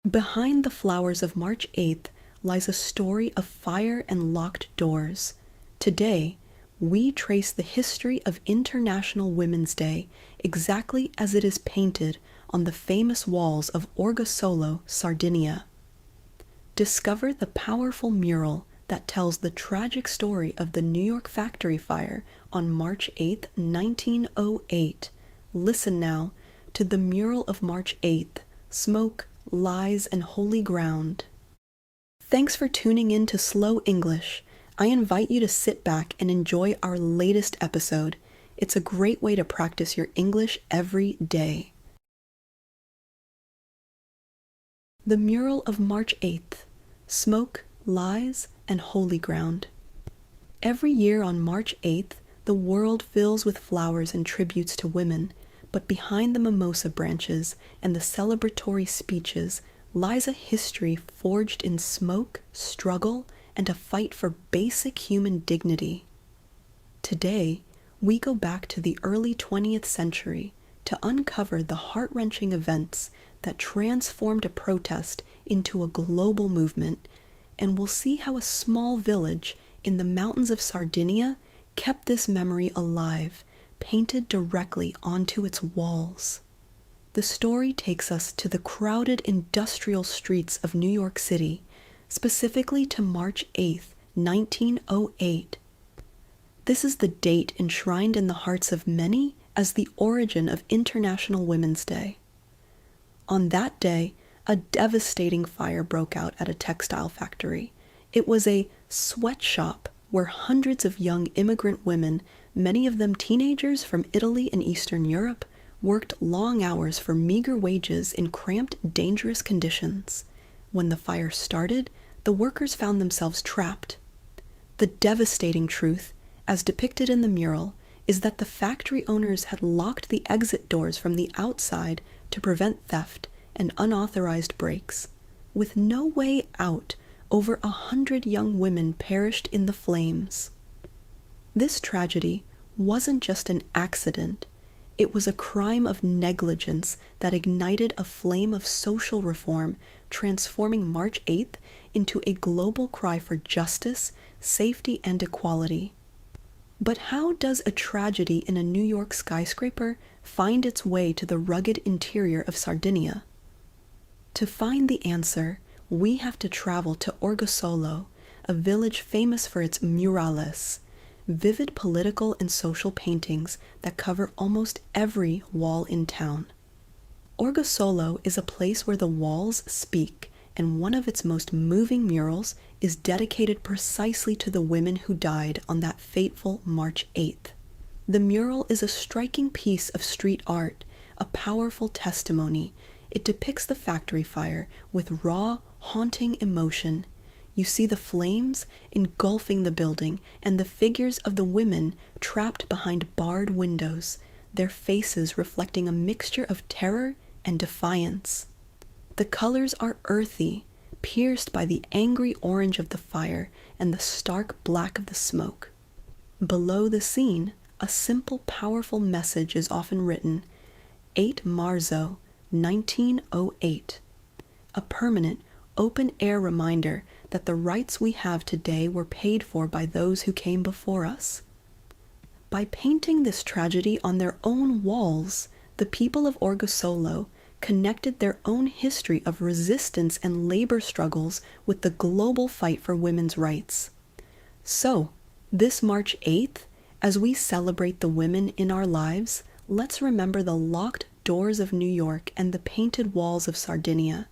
Behind the flowers of March 8th lies a story of fire and locked doors. Today, we trace the history of International Women's Day exactly as it is painted on the famous walls of Orgosolo, Sardinia. Discover the powerful mural that tells the tragic story of the New York factory fire on March 8, 1908. Listen now to the Mural of March 8th, Smoke, Lies, and Holy Ground. Thanks for tuning in to Slow English. I invite you to sit back and enjoy our latest episode. It's a great way to practice your English every day. The Mural of March 8th, Smoke, Lies, and Holy Ground. Every year on March 8th, the world fills with flowers and tributes to women, but behind the mimosa branches and the celebratory speeches lies a history forged in smoke, struggle, and a fight for basic human dignity. Today, we go back to the early 20th century to uncover the heart-wrenching events that transformed a protest into a global movement, and we'll see how a small village in the mountains of Sardinia kept this memory alive, painted directly onto its walls. The story takes us to the crowded industrial streets of New York City, specifically to March 8, 1908. This is the date enshrined in the hearts of many as the origin of International Women's Day. On that day, a devastating fire broke out at a textile factory. It was a sweatshop where hundreds of young immigrant women, many of them teenagers from Italy and Eastern Europe, worked long hours for meager wages in cramped, dangerous conditions. When the fire started, the workers found themselves trapped. The devastating truth, as depicted in the mural, is that the factory owners had locked the exit doors from the outside to prevent theft and unauthorized breaks. With no way out, over 100 young women perished in the flames. This tragedy wasn't just an accident. It was a crime of negligence that ignited a flame of social reform, transforming March 8th into a global cry for justice, safety, and equality. But how does a tragedy in a New York skyscraper find its way to the rugged interior of Sardinia? To find the answer, we have to travel to Orgosolo, a village famous for its murales, vivid political and social paintings that cover almost every wall in town. Orgosolo is a place where the walls speak, and one of its most moving murals is dedicated precisely to the women who died on that fateful March 8th. The mural is a striking piece of street art, a powerful testimony. It depicts the factory fire with raw, haunting emotion. You see the flames engulfing the building and the figures of the women trapped behind barred windows, their faces reflecting a mixture of terror and defiance. The colors are earthy, pierced by the angry orange of the fire and the stark black of the smoke. Below the scene, a simple, powerful message is often written, 8 Marzo, 1908, a permanent, open-air reminder that the rights we have today were paid for by those who came before us. By painting this tragedy on their own walls, the people of Orgosolo connected their own history of resistance and labor struggles with the global fight for women's rights. So, this March 8th, as we celebrate the women in our lives, let's remember the locked doors of New York and the painted walls of Sardinia.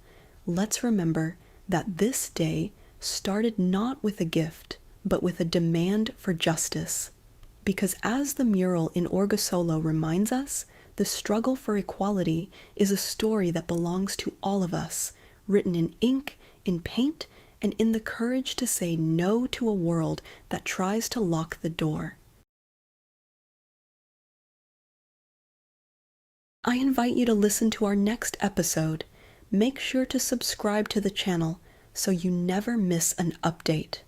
Let's remember that this day started not with a gift, but with a demand for justice. Because as the mural in Orgosolo reminds us, the struggle for equality is a story that belongs to all of us, written in ink, in paint, and in the courage to say no to a world that tries to lock the door. I invite you to listen to our next episode. Make sure to subscribe to the channel so you never miss an update.